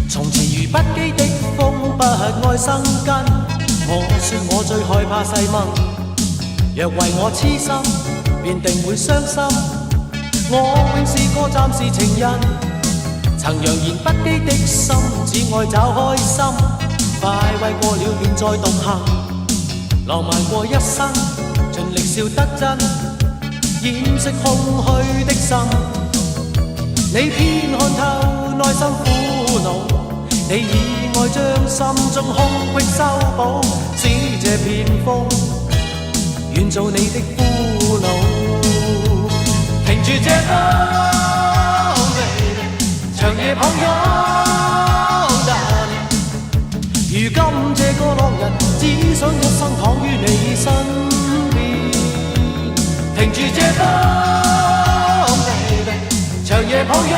從前如不羈的風，不愛生根。我說我最害怕細蚊，若為我痴心，便定會傷心。我永是個暫時情人，曾揚言不羈的心，只愛找開心。快慰過了便再獨行，浪漫過一生，盡力笑得真，掩飾空虛的心。你偏看透內心苦惱，你以愛將心中空隙修補，使這片風願做你的俘虜。停住這風 baby， 長夜抱擁 darling， 如今這個浪人只想一生躺於你身邊。停住這風 baby， 長夜抱擁